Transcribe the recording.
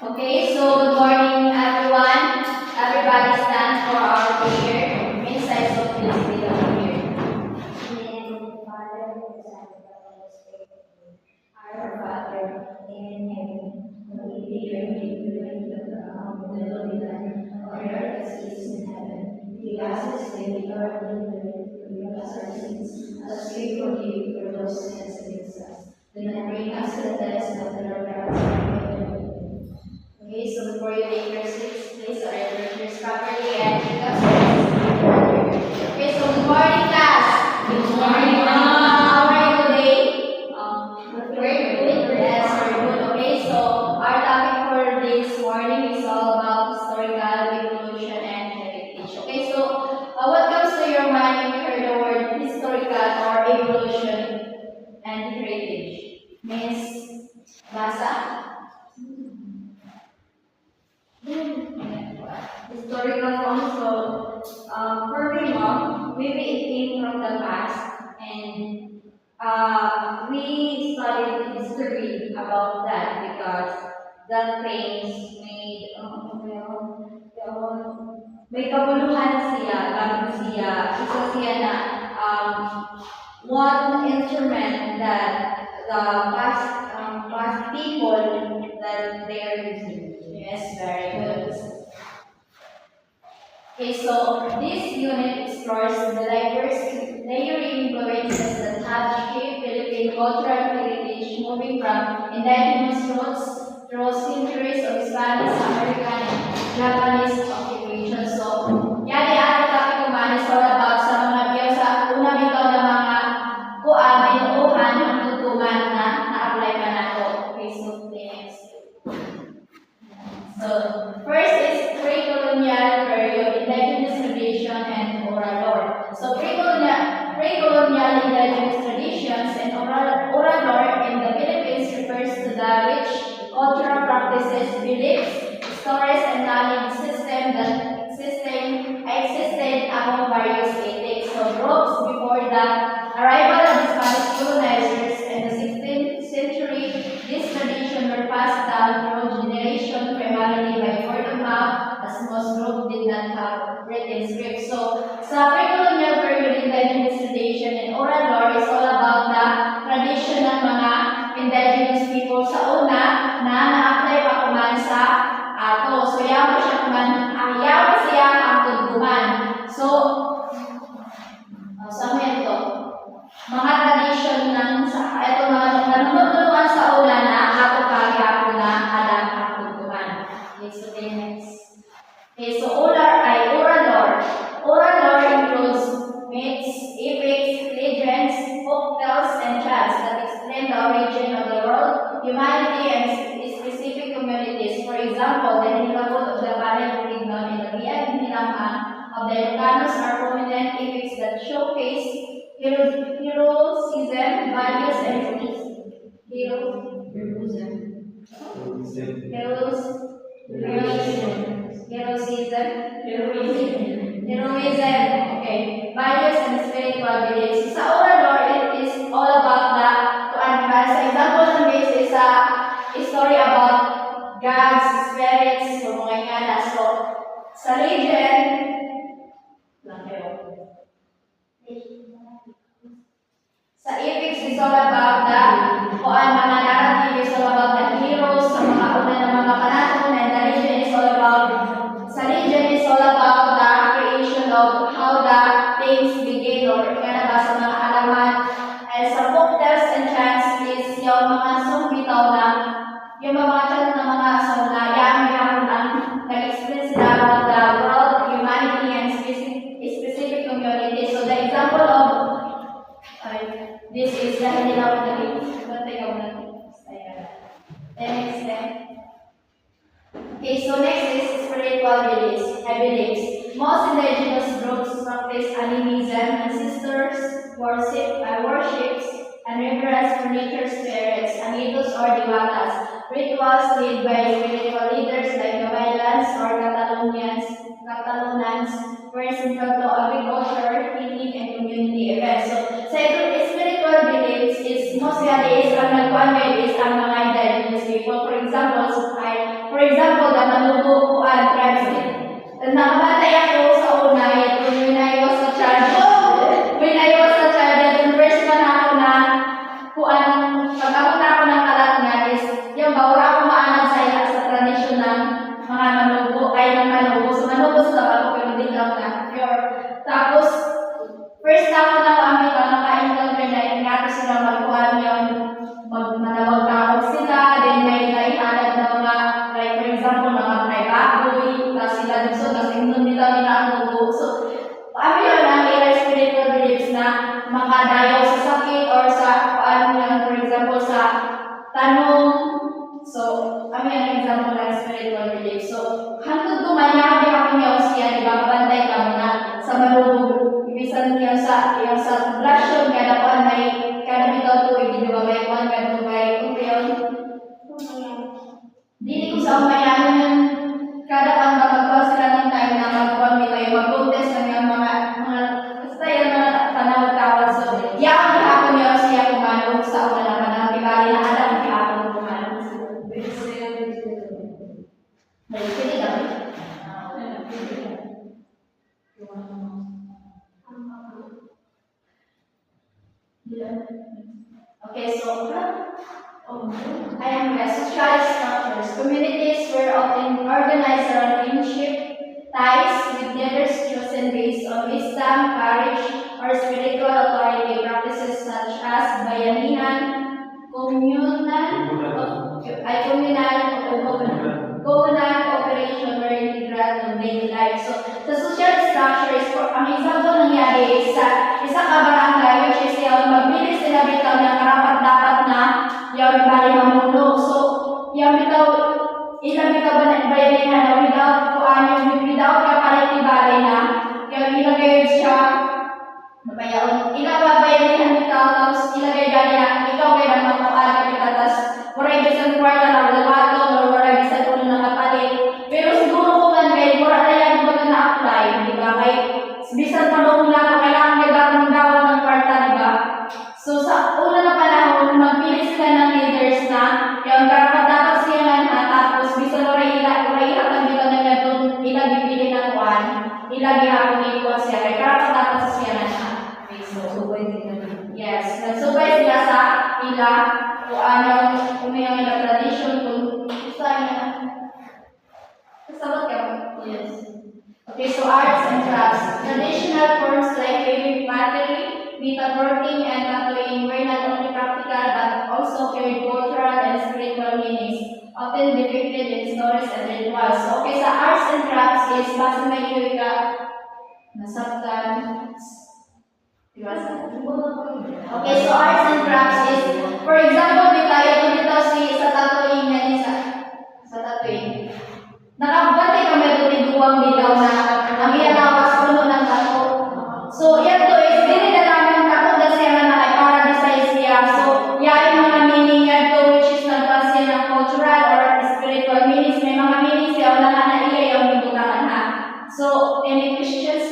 Okay, so good morning everyone. Everybody stand for our prayer. Inside of this video here. Our Father in heaven, hallowed be your name. Your kingdom come, your will be done on earth as it is in heaven. Give us this day our daily bread. Forgive us our sins, as we forgive for those who sin against us. Do not bring us to the test, but deliver us from evil. Okay, so before you take your seats, please arrange your chairs properly and take us. Okay, so good morning, class. Good morning, how are you today? Very good. Yes, very good. Okay, so our topic for this morning is all about historical evolution and heritage. Okay, so what comes to your mind when you hear the word historical or evolution and heritage? Miss Basa? Historical also, for me, mom, maybe it came from the past, and we studied history about that because the things made, may kabuluhan siya, bago siya, isa siya na one instrument that the past people that they are using. Yes, very good. Okay, so this unit explores the diverse layering influences that have shaped Philippine cultural heritage, moving from indigenous roots through centuries of Spanish, American, and Japanese occupation. So, yan ay ating topic kuman is all about sa mga biyaw sa una bitaw na mga kuan, binuuhan, ang tutuman na na-apply pa nato. Okay, so next. So, first is pre-colonial period, indigenous tradition and oral lore. So, pre-colonial indigenous traditions and oral lore in the Philippines refers to the rich cultural practices, beliefs, stories, and knowledge system that existed among various ethics. So, groups before the arrival of the Spanish colonizers in the 16th century, this tradition were passed down through generation primarily by word of mouth, as most groups did not have written scripts. So, sa pre-colonial period, indigenous tradition and oral lore is all about the tradition ng mga indigenous people sa una na na-apply pa kuman sa ato. So, yaw siya kuman, yaw siya ang tugtuman. So, sa mga ito, mga tradition ng sa ito mga nanuntunan sa una na ato paghapon na alam ang tugtuman. Okay, so then next. Okay, so oral lore. Oral lore includes myths, epics, legends, folktales, and chants that explain the origin of the world, humanity, and specific communities. For example, the Nilabot of the Valley of Rignon and the Biag Nilamang of the Ilocanos are prominent epics that showcase heroism, values, and heroism, okay, values and spiritual beliefs. Sa oral lore, it is all about the sa example ng base is a story about gods, spirits, so mga ingana. So, sa legend, lang kayo. Sa epics is all about the mga narrative is all about the heroes, sa mga una ng mga panahon, and the legend is all about the creation of how the things begin or kaya ba sa mga halaman. And sa folktales and chants is yung mga song bitaw na yung mga chant na mga song na yan ang nag-explain sila about the world, humanity, and specific community. So the example of this is dahil nila ako next step. Okay, so next is spiritual beliefs. Most indigenous groups practice animism, ancestors worships, and reverence for nature spirits, anidos or diwatas. Rituals led by spiritual leaders like Gabaylans or Catalunans were central to agriculture, healing, and community events. So, sa spiritual beliefs is mostly ang nagkuhan is ang mga indigenous people. For example, nakabantay ako sa una, ito when I was a child. When I was a child, ito first man ako na kuan pag ako na ako ng kalat nga is yung bawra ako maanad sa tradisyon ng mga manubo ay ng manubo. So manubo sa ako pero di lang na pure. Tapos first na ako na kami naka-encounter na inato sila magkuhan yung manawag-nawag sila, then may naihanap na mga, like for example, mga baboy, tapos sila dito, tapos inon nila ang dugo. So, ano yun ang ilang spiritual beliefs na makadayaw sa sakit or sa, ano yun, for example, sa tanong. So, ano yun ang example ng spiritual beliefs. So, hanggang tumanyabi ako niya o siya, di ba, kabantay ka mo na sa malubog. Ibisan niya sa poblasyon, kada kuan may kada bitaw to igiduwa may kuan kada may kumpyon. Dili ko sa umayan yun kada kuan magpapal sila ng time na magkuan may tayo mag-contest ng mga basta yung mga tanawag-tawag. So, yaon gihapon niya siya kumanog sa una naman ang pibali na alam gihapon kumanog. May pili lang. Okay, so I am social structures. Communities were often organized around kinship ties with leaders chosen based on wisdom, courage, or spiritual authority. Practices such as bayanihan, communal cooperation were integral to daily life. So, the social structure is for ang example nangyari is sa isa ka barangay which is yung magbilis sila bitaw na karapat dapat na yung bali mamuno. So, yung bitaw ilang bitaw bayanihan na without kapalit ibali na yung ilagay siya mabayaon. Ilang bayanihan bitaw tapos ilagay gali na ikaw kay nang mapapala kita tapos mura ibisan kwarta na wala or mura ibisan ulo na kapalit. Pero siguro kung man kay mura na yan baga na-apply, di ba? Kay bisan pa doon na kailangan may gawin ng kwarta, di ba? So sa una na panahon, magpili sila ng leaders na yung karapat dapat siya nga tapos bisan mura ihatag dito na ganun ilang ipili ng kwan, ilang ihapon ikuha siya kay karapat dapat siya nga na. Okay, so yes, nagsubay sila sa ila kung anong umayang ila tradition kung gusto niya. Kasabot ka? Yes. Okay, so arts and crafts. Traditional forms like weaving pottery, metalworking, and tattooing were not only practical but also carried cultural and spiritual meanings, often depicted in stories and rituals. So, okay, sa arts and crafts is basta may iwi ka nasabtan. Okay, so arts and crafts is, for example, dito si sa tattooing yan sa tattooing. Nakabantay kami ito duwang bilaw na ang ianawas puno ng tato. So, yan to is dili na namin tato na siya na ay para design siya. So, yan yung mga meaning yan to which is nagpasya ng cultural or spiritual meanings. May mga meanings siya na iya yung bibutangan ha. So, in Christian